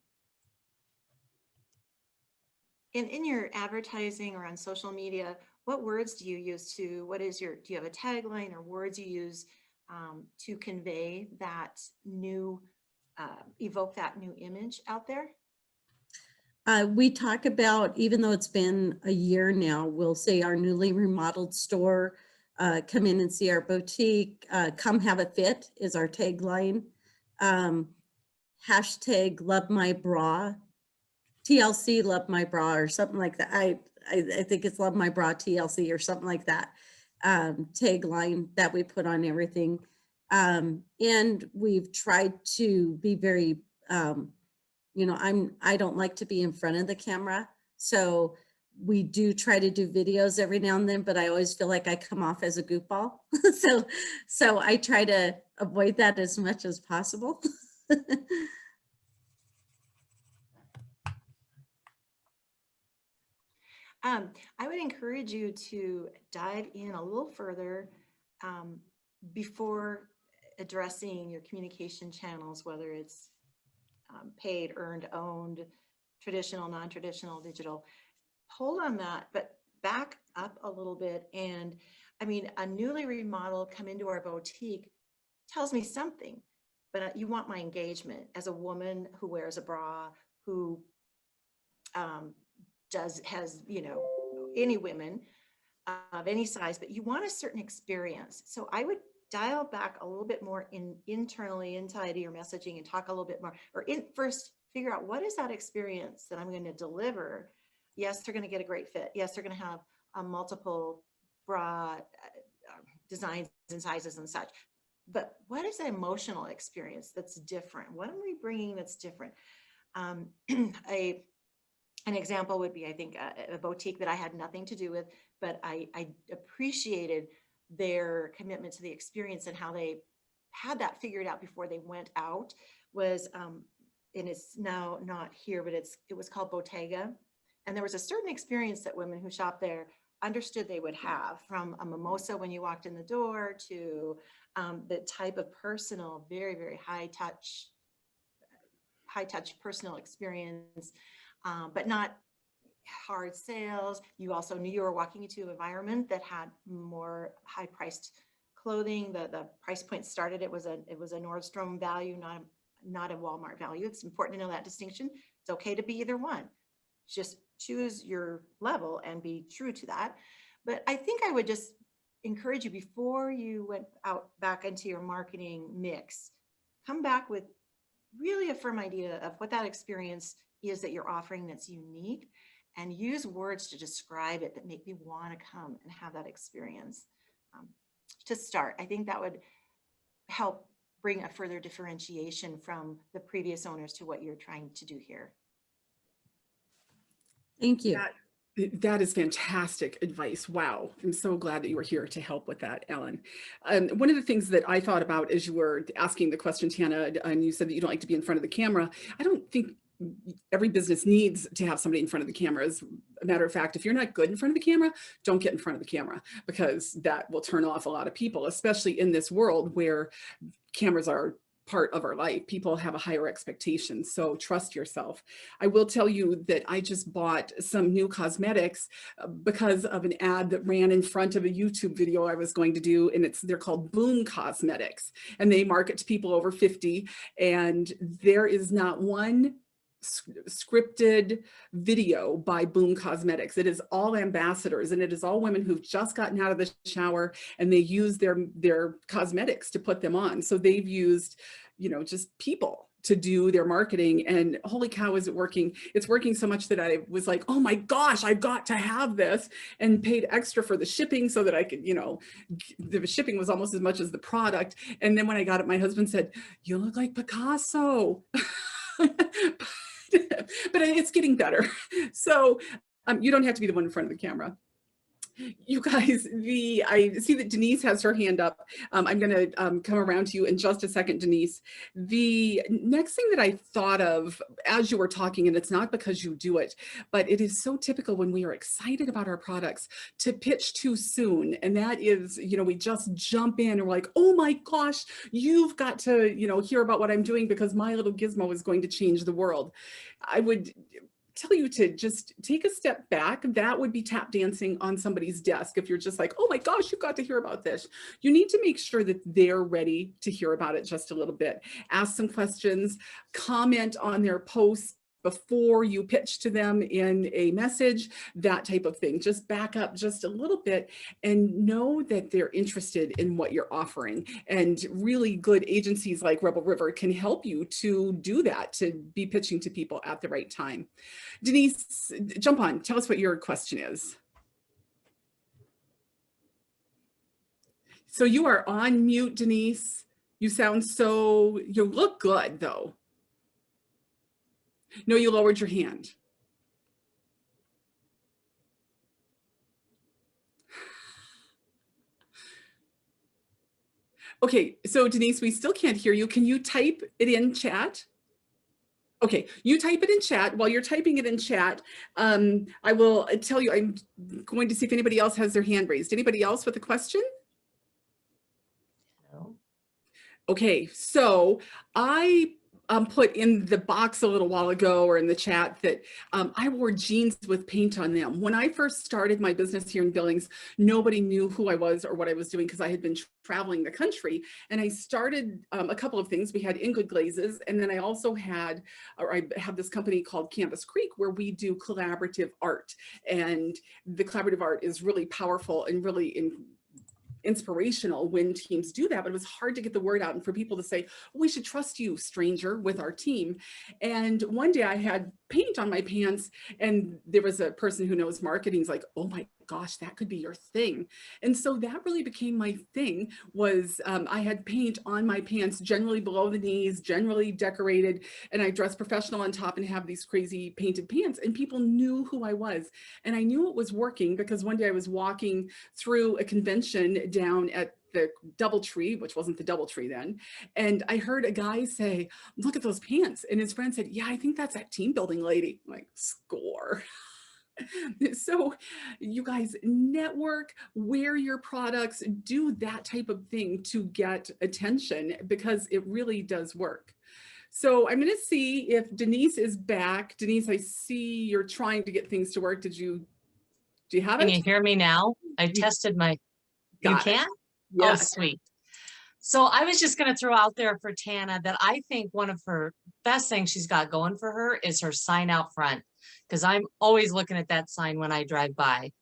And in your advertising or on social media, what words do you use do you have a tagline or words you use to convey that new, evoke that new image out there? We talk about, even though it's been a year now, we'll say our newly remodeled store, come in and see our boutique, come have a fit is our tagline. Hashtag love my bra, TLC love my bra, or something like that. I think it's love my bra TLC or something like that. Tagline that we put on everything. And we've tried to be very, I don't like to be in front of the camera. So we do try to do videos every now and then, but I always feel like I come off as a goofball. So I try to avoid that as much as possible. I would encourage you to dive in a little further before addressing your communication channels, whether it's paid, earned, owned, traditional, non-traditional, digital. Hold on that, but back up a little bit. And I mean, a newly remodeled come into our boutique tells me something, but you want my engagement as a woman who wears a bra, who has, you know, any women of any size, but you want a certain experience. So I would dial back a little bit more internally inside your messaging and talk a little bit more, or first figure out what is that experience that I'm going to deliver. Yes, they're going to get a great fit. Yes, they're going to have multiple bra designs and sizes and such. But what is an emotional experience that's different? What am we bringing that's different? An example would be, I think, a boutique that I had nothing to do with, but I appreciated their commitment to the experience and how they had that figured out before they went out. Was and it's now not here, but it was called Bottega, and there was a certain experience that women who shop there understood they would have, from a mimosa when you walked in the door to the type of personal, very, very high touch personal experience, but not hard sales. You also knew you were walking into an environment that had more high priced clothing. The price point started, it was a Nordstrom value, not a Walmart value. It's important to know that distinction. It's okay to be either one. Just choose your level and be true to that. But I think I would just encourage you, before you went out back into your marketing mix, come back with really a firm idea of what that experience is that you're offering that's unique, and use words to describe it that make me want to come and have that experience. To start, I think that would help bring a further differentiation from the previous owners to what you're trying to do here. Thank you. That is fantastic advice. Wow. I'm so glad that you were here to help with that, Ellen. One of the things that I thought about as you were asking the question, Tana, and you said that you don't like to be in front of the camera. I don't think every business needs to have somebody in front of the camera. As a matter of fact, if you're not good in front of the camera, don't get in front of the camera, because that will turn off a lot of people, especially in this world where cameras are part of our life. People have a higher expectation, so trust yourself. I will tell you that I just bought some new cosmetics because of an ad that ran in front of a YouTube video I was going to do, and they're called Boom Cosmetics, and they market to people over 50, and there is not one scripted video by Boom Cosmetics. It is all ambassadors, and it is all women who've just gotten out of the shower, and they use their cosmetics to put them on. So they've used, you know, just people to do their marketing, and holy cow, is it working? It's working so much that I was like, oh my gosh, I've got to have this, and paid extra for the shipping so that I could, you know, the shipping was almost as much as the product. And then when I got it, my husband said, you look like Picasso. But it's getting better. So you don't have to be the one in front of the camera. You guys, I see that Denise has her hand up. I'm going to come around to you in just a second, Denise. The next thing that I thought of as you were talking, and it's not because you do it, but it is so typical when we are excited about our products to pitch too soon. And that is, you know, we just jump in and we're like, oh my gosh, you've got to, you know, hear about what I'm doing because my little gizmo is going to change the world. I would tell you to just take a step back. That would be tap dancing on somebody's desk. If you're just like, oh my gosh, you've got to hear about this. You need to make sure that they're ready to hear about it just a little bit. Ask some questions, comment on their posts before you pitch to them in a message, that type of thing. Just back up just a little bit and know that they're interested in what you're offering. And really good agencies like Rebel River can help you to do that, to be pitching to people at the right time. Denise, jump on, tell us what your question is. So you are on mute, Denise. You sound so, you look good though. No, you lowered your hand. Okay, so Denise, we still can't hear you. Can you type it in chat? Okay, you type it in chat. While you're typing it in chat, I will tell you, I'm going to see if anybody else has their hand raised. Anybody else with a question? No. Okay, so I put in the box a little while ago or in the chat that I wore jeans with paint on them. When I first started my business here in Billings, nobody knew who I was or what I was doing because I had been traveling the country. And I started a couple of things. We had In Good Glazes, and then I also had, or I have this company called Canvas Creek where we do collaborative art. And the collaborative art is really powerful and really inspirational when teams do that, but it was hard to get the word out and for people to say, we should trust you, stranger, with our team. And one day I had paint on my pants and there was a person who knows marketing is like, oh my gosh, that could be your thing. And so that really became my thing was I had paint on my pants, generally below the knees, generally decorated, and I dressed professional on top and have these crazy painted pants, and people knew who I was. And I knew it was working because one day I was walking through a convention down at the DoubleTree, which wasn't the DoubleTree then. And I heard a guy say, look at those pants. And his friend said, yeah, I think that's that team building lady. I'm like, score. So you guys network, wear your products, do that type of thing to get attention because it really does work. So I'm going to see if Denise is back. Denise, I see you're trying to get things to work. Do you have it? Can you hear me now? I tested my, you can? Yeah. Oh, sweet. So I was just going to throw out there for Tana that I think one of her best things she's got going for her is her sign out front, because I'm always looking at that sign when I drive by.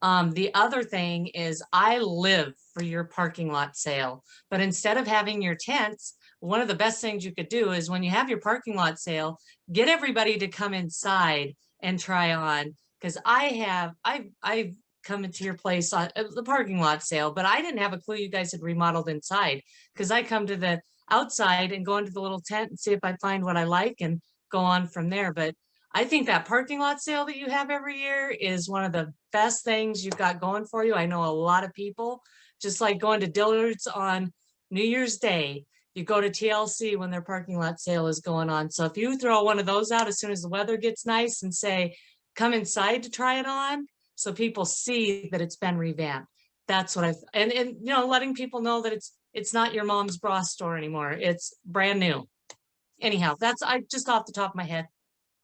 The other thing is I live for your parking lot sale, but instead of having your tents, one of the best things you could do is when you have your parking lot sale, get everybody to come inside and try on. Because I've come into your place on the parking lot sale, but I didn't have a clue you guys had remodeled inside, because I come to the outside and go into the little tent and see if I find what I like and go on from there. But I think that parking lot sale that you have every year is one of the best things you've got going for you. I know a lot of people, just like going to Dillard's on New Year's Day, you go to TLC when their parking lot sale is going on. So if you throw one of those out as soon as the weather gets nice and say, come inside to try it on, so people see that it's been revamped. That's what and you know, letting people know that it's not your mom's bra store anymore. It's brand new. Anyhow, that's just off the top of my head.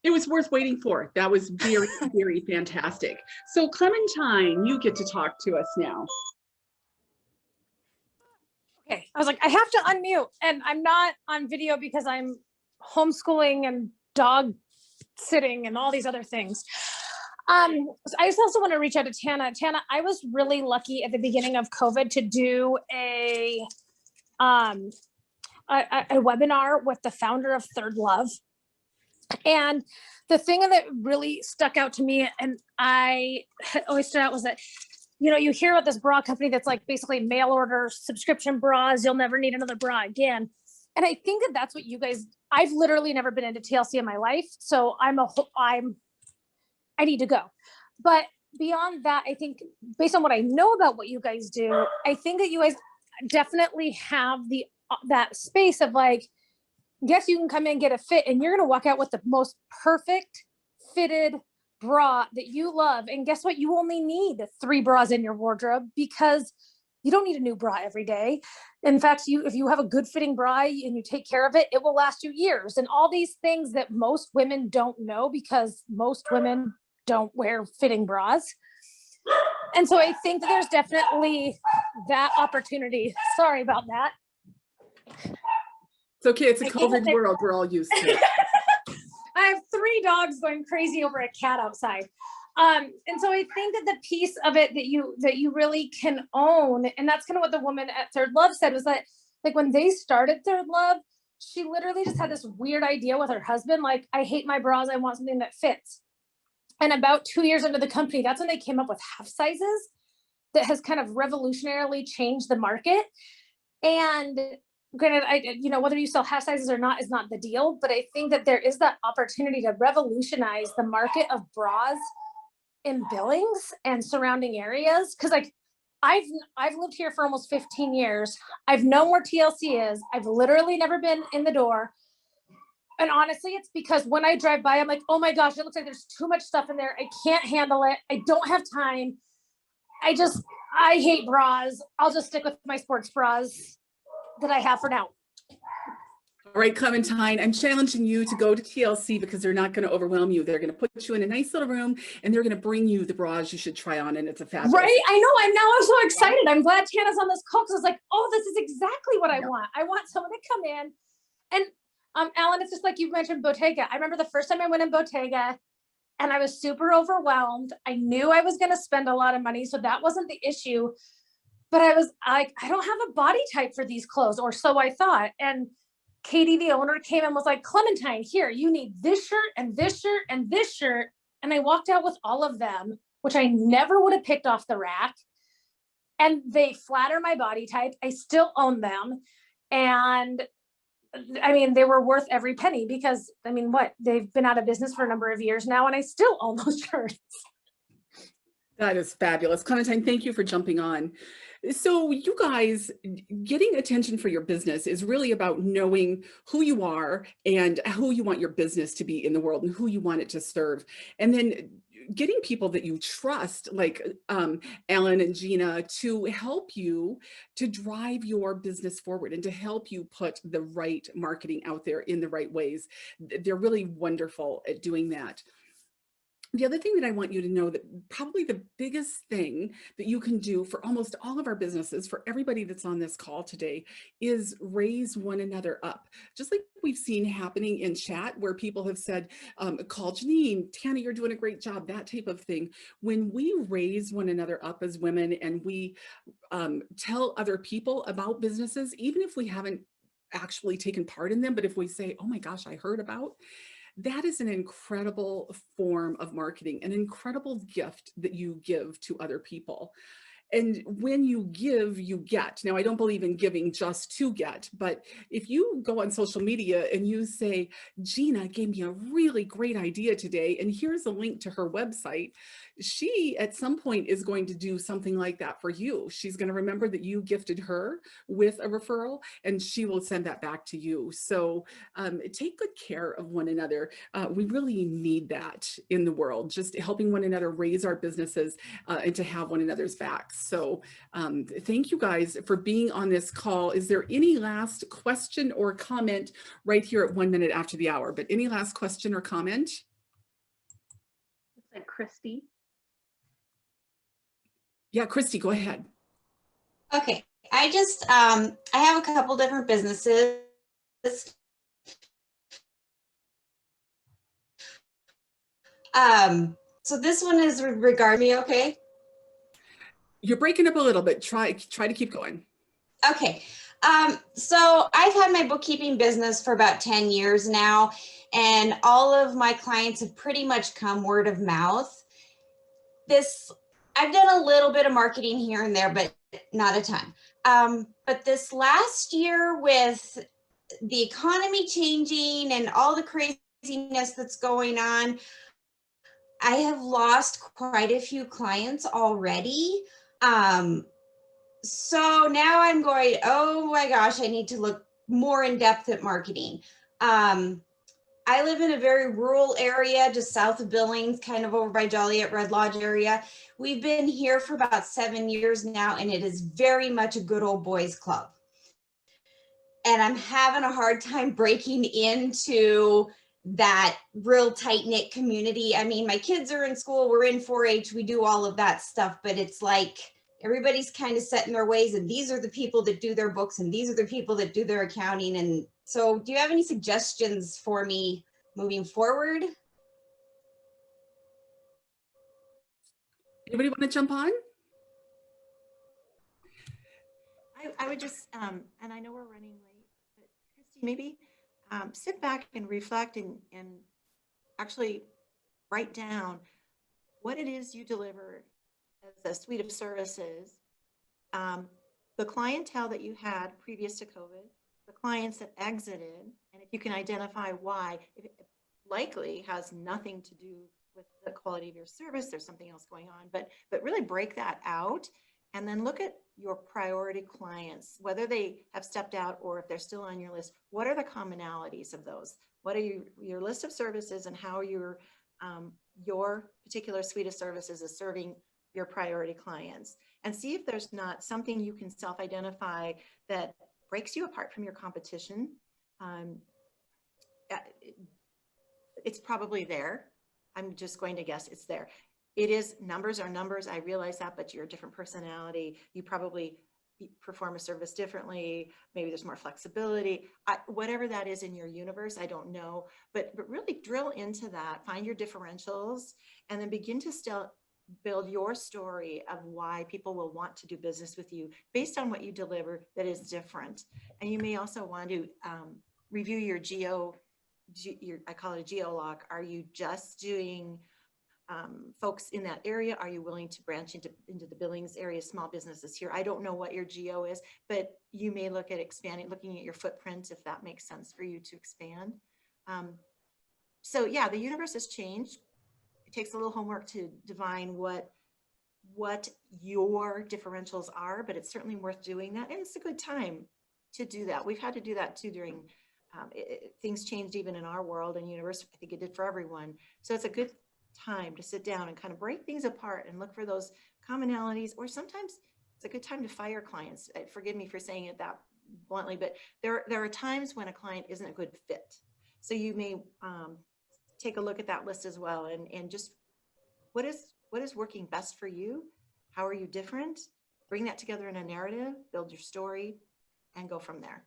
It was worth waiting for. That was very, very fantastic. So Clementine, you get to talk to us now. Okay, I was like, I have to unmute, and I'm not on video because I'm homeschooling and dog sitting and all these other things. I just also want to reach out to Tana. Tana, I was really lucky at the beginning of COVID to do a webinar with the founder of Third Love. And the thing that really stuck out to me, and I always stood out, was that, you know, you hear about this bra company that's like basically mail order subscription bras. You'll never need another bra again. And I think that that's what you guys, I've literally never been into TLC in my life. So I need to go. But beyond that, I think based on what I know about what you guys do, I think that you guys definitely have that space of like, yes, you can come in and get a fit and you're going to walk out with the most perfect fitted bra that you love. And guess what? You only need 3 bras in your wardrobe because you don't need a new bra every day. In fact, if you have a good fitting bra and you take care of it, it will last you years. And all these things that most women don't know because most women don't wear fitting bras. And so I think that there's definitely that opportunity. Sorry about that. It's okay. It's a COVID world. We're all used to it. I have 3 dogs going crazy over a cat outside. And so I think that the piece of it that you really can own, and that's kind of what the woman at Third Love said, was that like when they started Third Love, she literally just had this weird idea with her husband, like, I hate my bras, I want something that fits. And about 2 years into the company, that's when they came up with half sizes that has kind of revolutionarily changed the market. And granted, you know, whether you sell half sizes or not is not the deal, but I think that there is that opportunity to revolutionize the market of bras in Billings and surrounding areas. Cause like I've lived here for almost 15 years. I've known where TLC is. I've literally never been in the door. And honestly, it's because when I drive by, I'm like, oh my gosh, it looks like there's too much stuff in there. I can't handle it. I don't have time. I hate bras. I'll just stick with my sports bras that I have for now. right, Clementine, I'm challenging you to go to TLC because they're not going to overwhelm you. They're going to put you in a nice little room and they're going to bring you the bras you should try on, and it's a fabulous. Right? I know. I'm so excited. I'm glad Tana's on this call because I was like, oh, this is exactly what I want. I want someone to come in. And Allyn, it's just like you mentioned Bottega. I remember the first time I went in Bottega and I was super overwhelmed. I knew I was going to spend a lot of money, so that wasn't the issue. But I was like, I don't have a body type for these clothes, or so I thought. And Katie, the owner, came and was like, Clementine, here, you need this shirt and this shirt and this shirt. And I walked out with all of them, which I never would have picked off the rack. And they flatter my body type. I still own them. And I mean, they were worth every penny because, I mean, what? They've been out of business for a number of years now, and I still own those shirts. That is fabulous. Clementine, thank you for jumping on. So you guys, getting attention for your business is really about knowing who you are and who you want your business to be in the world and who you want it to serve. And then getting people that you trust, like Allyn and Gina, to help you to drive your business forward and to help you put the right marketing out there in the right ways. They're really wonderful at doing that. The other thing that I want you to know, that probably the biggest thing that you can do for almost all of our businesses, for everybody that's on this call today, is raise one another up. Just like we've seen happening in chat where people have said, call Janine, Tana, you're doing a great job, that type of thing. When we raise one another up as women and we tell other people about businesses, even if we haven't actually taken part in them, but if we say, oh my gosh, I heard about, that is an incredible form of marketing, an incredible gift that you give to other people. And when you give, you get. Now, I don't believe in giving just to get, but if you go on social media and you say, Gina gave me a really great idea today, and here's a link to her website, she at some point is going to do something like that for you. She's going to remember that you gifted her with a referral, and she will send that back to you. So take good care of one another. We really need that in the world, just helping one another raise our businesses and to have one another's backs. So thank you guys for being on this call. Is there any last question or comment right here at 1 minute after the hour? But any last question or comment? Looks like Christy. Yeah, Christy, go ahead. Okay, I just, I have a couple different businesses. So this one is regard me, okay? You're breaking up a little bit. Try to keep going. Okay. So I've had my bookkeeping business for about 10 years now, and all of my clients have pretty much come word of mouth. I've done a little bit of marketing here and there, but not a ton. But this last year, with the economy changing and all the craziness that's going on, I have lost quite a few clients already. So now I'm going, oh my gosh, I need to look more in depth at marketing. I live in a very rural area, just south of Billings, kind of over by Joliet Red Lodge area. We've been here for about 7 years now, and it is very much a good old boys club. And I'm having a hard time breaking into that real tight-knit community. I mean, my kids are in school, we're in 4-H, we do all of that stuff, but it's like everybody's kind of set in their ways, and these are the people that do their books, and these are the people that do their accounting. And so do you have any suggestions for me moving forward? Anybody want to jump on? I would just, and I know we're running late, but Christy, maybe sit back and reflect and actually write down what it is you deliver as a suite of services, the clientele that you had previous to COVID, the clients that exited, and if you can identify why, it likely has nothing to do with the quality of your service, there's something else going on, but really break that out and then look at your priority clients, whether they have stepped out or if they're still on your list. What are the commonalities of those? What are your list of services, and how your particular suite of services is serving your priority clients? And see if there's not something you can self-identify that breaks you apart from your competition, It's probably there. I'm just going to guess it's there. It is, numbers are numbers. I realize that, but you're a different personality. You probably perform a service differently. Maybe there's more flexibility. Whatever that is in your universe, I don't know, but really drill into that, find your differentials, and then begin to still build your story of why people will want to do business with you based on what you deliver that is different. And you may also want to review your I call it a geolock. Are you just doing folks in that area? Are you willing to branch into the Billings area, small businesses here? I don't know what your geo is, but you may look at expanding, looking at your footprint, if that makes sense for you to expand. So yeah, the universe has changed. It takes a little homework to divine what your differentials are, but it's certainly worth doing that. And it's a good time to do that. We've had to do that too during things changed even in our world and universe. I think it did for everyone. So it's a good time to sit down and kind of break things apart and look for those commonalities, or sometimes it's a good time to fire clients. Forgive me for saying it that bluntly, but there are times when a client isn't a good fit. So you may take a look at that list as well, and just what is working best for you? How are you different? Bring that together in a narrative, build your story, and go from there.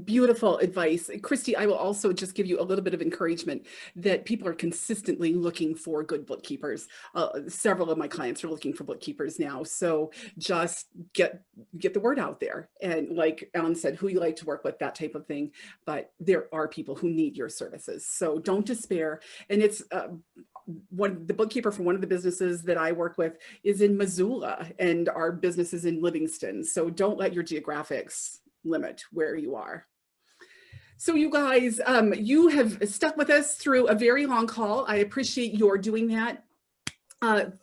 Beautiful advice. Christy, I will also just give you a little bit of encouragement that people are consistently looking for good bookkeepers. Several of my clients are looking for bookkeepers now. So just get the word out there. And like Allyn said, who you like to work with, that type of thing. But there are people who need your services. So don't despair. And it's the bookkeeper for one of the businesses that I work with is in Missoula, and our business is in Livingston. So don't let your geographics limit where you are. So you guys, you have stuck with us through a very long call. I appreciate your doing that.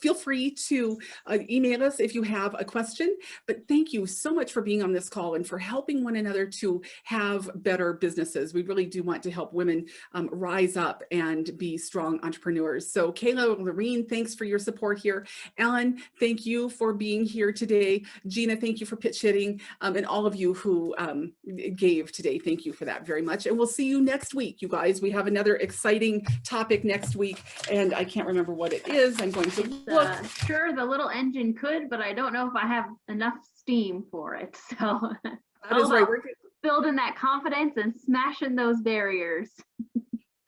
Feel free to email us if you have a question, but thank you so much for being on this call and for helping one another to have better businesses. We really do want to help women rise up and be strong entrepreneurs. So Kayla, Lorene, thanks for your support here. Allyn, thank you for being here today. Gina, thank you for pitch hitting, and all of you who gave today. Thank you for that very much. And we'll see you next week, you guys. We have another exciting topic next week, and I can't remember what it is. I'm going to look. Sure, the little engine could, but I don't know if I have enough steam for it. So that is right. We're building that confidence and smashing those barriers.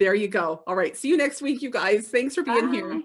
There you go. All right. See you next week, you guys. Thanks for being here.